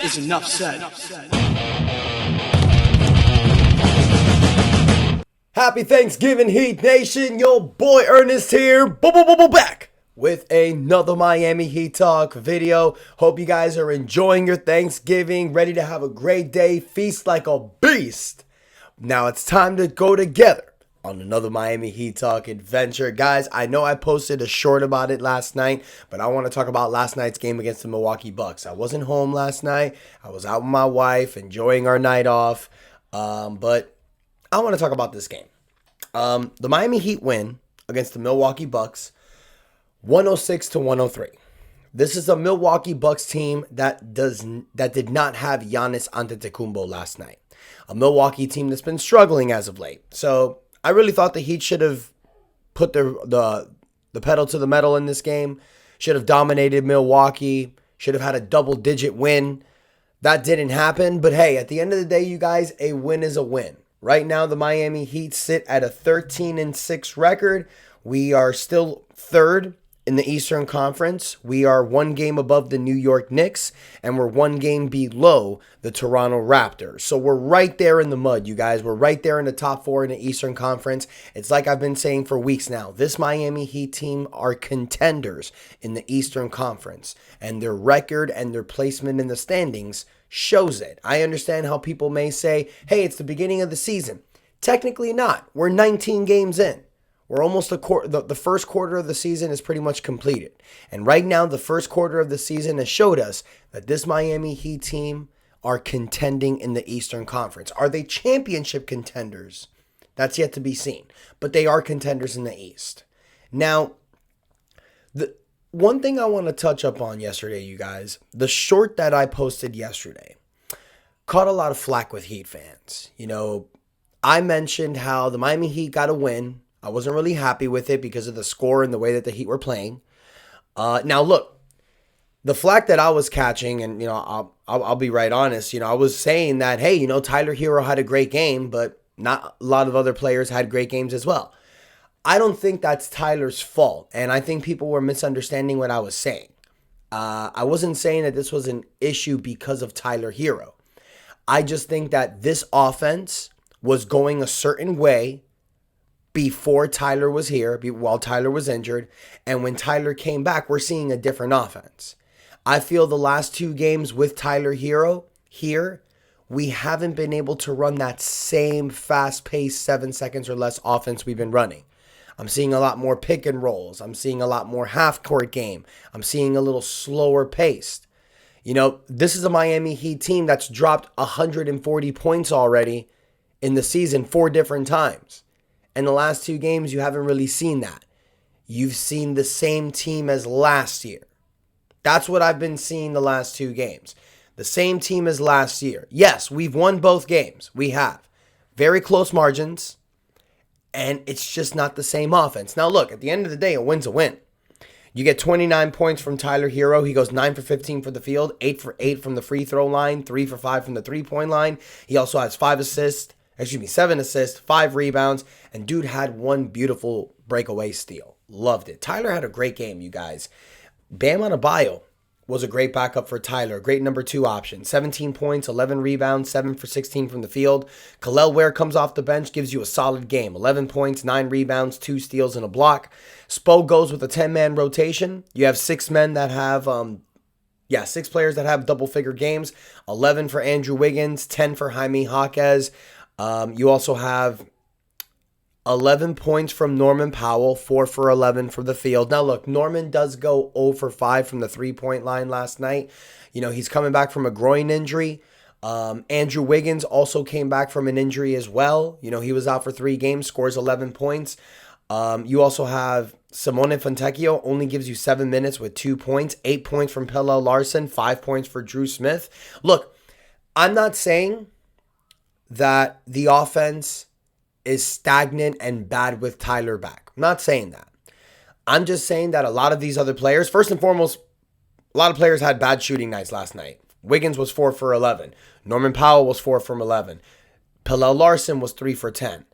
is enough said. Happy Thanksgiving, Heat Nation. Your boy Ernest here, back with another Miami Heat Talk video. Hope you guys are enjoying your Thanksgiving, ready to have a great day, feast like a beast. Now it's time to go together on another Miami Heat Talk adventure. Guys, I know I posted a short about it last night, but I want to talk about last night's game against the Milwaukee Bucks. I wasn't home last night. I was out with my wife, enjoying our night off, but I want to talk about this game. The Miami Heat win against the Milwaukee Bucks, 106-103. This is a Milwaukee Bucks team that did not have Giannis Antetokounmpo last night. A Milwaukee team that's been struggling as of late. So I really thought the Heat should have put the pedal to the metal in this game. Should have dominated Milwaukee. Should have had a double-digit win. That didn't happen. But hey, at the end of the day, you guys, a win is a win. Right now, the Miami Heat sit at a 13-6 record. We are still third in the Eastern Conference. We are one game above the New York Knicks, and we're one game below the Toronto Raptors. So we're right there in the mud, you guys. We're right there in the top four in the Eastern Conference. It's like I've been saying for weeks now. This Miami Heat team are contenders in the Eastern Conference, and their record and their placement in the standings shows it. I understand how people may say, hey, it's the beginning of the season. Technically not. We're 19 games in. We're almost the first quarter of the season is pretty much completed. And right now, the first quarter of the season has showed us that this Miami Heat team are contending in the Eastern Conference. Are they championship contenders? That's yet to be seen. But they are contenders in the East. Now, the one thing I want to touch up on yesterday, you guys, the short that I posted yesterday caught a lot of flack with Heat fans. You know, I mentioned how the Miami Heat got a win. I wasn't really happy with it because of the score and the way that the Heat were playing. Now, look, the flack that I was catching, and, you know, I'll be right honest, you know, I was saying that, hey, you know, Tyler Herro had a great game, but not a lot of other players had great games as well. I don't think that's Tyler's fault, and I think people were misunderstanding what I was saying. I wasn't saying that this was an issue because of Tyler Herro. I just think that this offense was going a certain way before Tyler was here, while Tyler was injured, and when Tyler came back, we're seeing a different offense. I feel the last two games with Tyler Herro here, we haven't been able to run that same fast-paced 7 seconds or less offense we've been running. I'm seeing a lot more pick and rolls. I'm seeing a lot more half-court game. I'm seeing a little slower paced. You know, this is a Miami Heat team that's dropped 140 points already in the season 4 different times. In the last 2 games, you haven't really seen that. You've seen the same team as last year. That's what I've been seeing the last 2 games. The same team as last year. Yes, we've won both games. We have. Very close margins. And it's just not the same offense. Now, look, at the end of the day, a win's a win. You get 29 points from Tyler Herro. He goes 9 for 15 for the field, 8 for 8 from the free throw line, 3 for 5 from the three-point line. He also has 7 assists, 5 rebounds, and dude had one beautiful breakaway steal. Loved it. Tyler had a great game, you guys. Bam Adebayo was a great backup for Tyler. Great number 2 option. 17 points, 11 rebounds, 7 for 16 from the field. Kel'el Ware comes off the bench, gives you a solid game. 11 points, 9 rebounds, 2 steals, and a block. Spo goes with a 10-man rotation. You have 6 men that have 6 players that have double-figure games. 11 for Andrew Wiggins, 10 for Jaime Jaquez. You also have 11 points from Norman Powell, 4 for 11 from the field. Now, look, Norman does go 0 for 5 from the three-point line last night. You know, he's coming back from a groin injury. Andrew Wiggins also came back from an injury as well. You know, he was out for 3 games, scores 11 points. You also have Simone Fontecchio, only gives you 7 minutes with 2 points, 8 points from Powell Larson, 5 points for Drew Smith. Look, I'm not saying that the offense is stagnant and bad with Tyler back. I'm not saying that. I'm just saying that a lot of these other players, first and foremost, a lot of players had bad shooting nights last night. Wiggins was 4 for 11. Norman Powell was 4 from 11. Powell Larson was 3 for 10.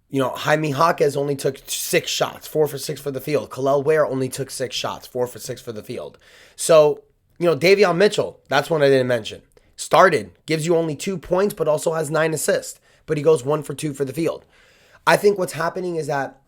You know, Jaime Jaquez only took 6 shots, 4 for 6 for the field. Kel'el Ware only took 6 shots, 4 for 6 for the field. So, you know, Davion Mitchell, that's one I didn't mention. Started, gives you only 2 points, but also has 9 assists. But he goes 1 for 2 for the field. I think what's happening is that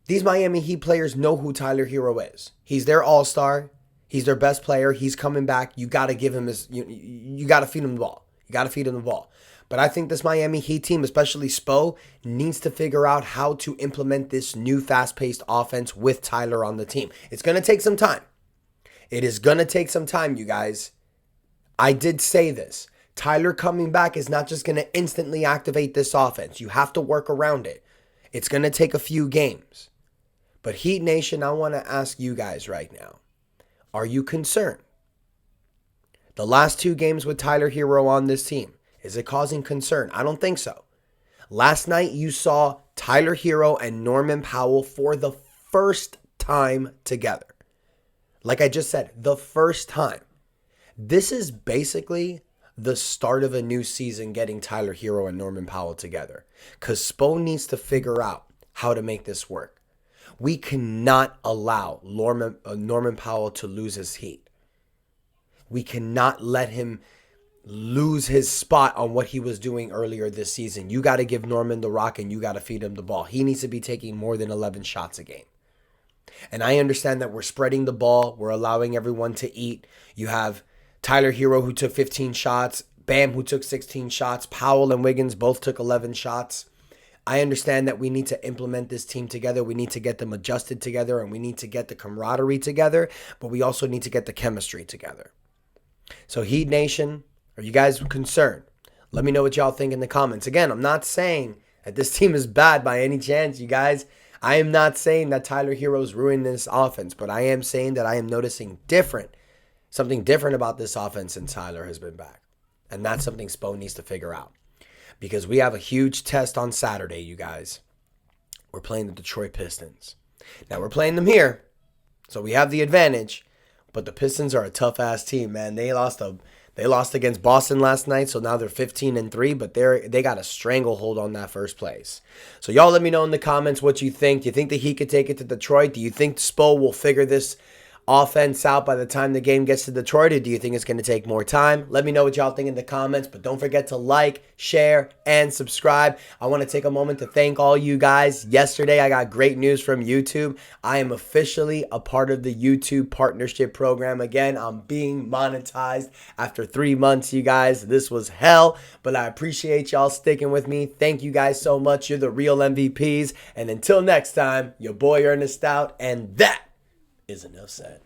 these Miami Heat players know who Tyler Herro is. He's their all-star. He's their best player. He's coming back. You got to give him his, you got to feed him the ball. You got to feed him the ball. But I think this Miami Heat team, especially Spo, needs to figure out how to implement this new fast-paced offense with Tyler on the team. It's going to take some time. It is going to take some time, you guys. I did say this. Tyler coming back is not just going to instantly activate this offense. You have to work around it. It's going to take a few games. But Heat Nation, I want to ask you guys right now. Are you concerned? The last 2 games with Tyler Herro on this team, is it causing concern? I don't think so. Last night you saw Tyler Herro and Norman Powell for the first time together. Like I just said, the first time. This is basically the start of a new season getting Tyler Herro and Norman Powell together. Because Spo needs to figure out how to make this work. We cannot allow Norman Powell to lose his heat. We cannot let him lose his spot on what he was doing earlier this season. You got to give Norman the rock and you got to feed him the ball. He needs to be taking more than 11 shots a game. And I understand that we're spreading the ball. We're allowing everyone to eat. You have Tyler Herro who took 15 shots, Bam who took 16 shots, Powell and Wiggins both took 11 shots. I understand that we need to implement this team together. We need to get them adjusted together and we need to get the camaraderie together, but we also need to get the chemistry together. So Heat Nation, are you guys concerned? Let me know what y'all think in the comments. Again, I'm not saying that this team is bad by any chance, you guys. I am not saying that Tyler Herro's ruined this offense, but I am saying that I am noticing something different about this offense since Tyler has been back. And that's something Spo needs to figure out. Because we have a huge test on Saturday, you guys. We're playing the Detroit Pistons. Now, we're playing them here, so we have the advantage. But the Pistons are a tough-ass team, man. They lost against Boston last night, so now they're 15-3, but they got a stranglehold on that first place. So y'all let me know in the comments what you think. Do you think that he could take it to Detroit? Do you think Spo will figure this offense out by the time the game gets to Detroit, or do you think it's going to take more time? Let me know what y'all think in the comments, but don't forget to like, share, and subscribe. I want to take a moment to thank all you guys. Yesterday, I got great news from YouTube. I am officially a part of the YouTube partnership program. Again, I'm being monetized after 3 months, you guys. This was hell, but I appreciate y'all sticking with me. Thank you guys so much. You're the real MVPs. And until next time, your boy Ernest out, and that is enough said.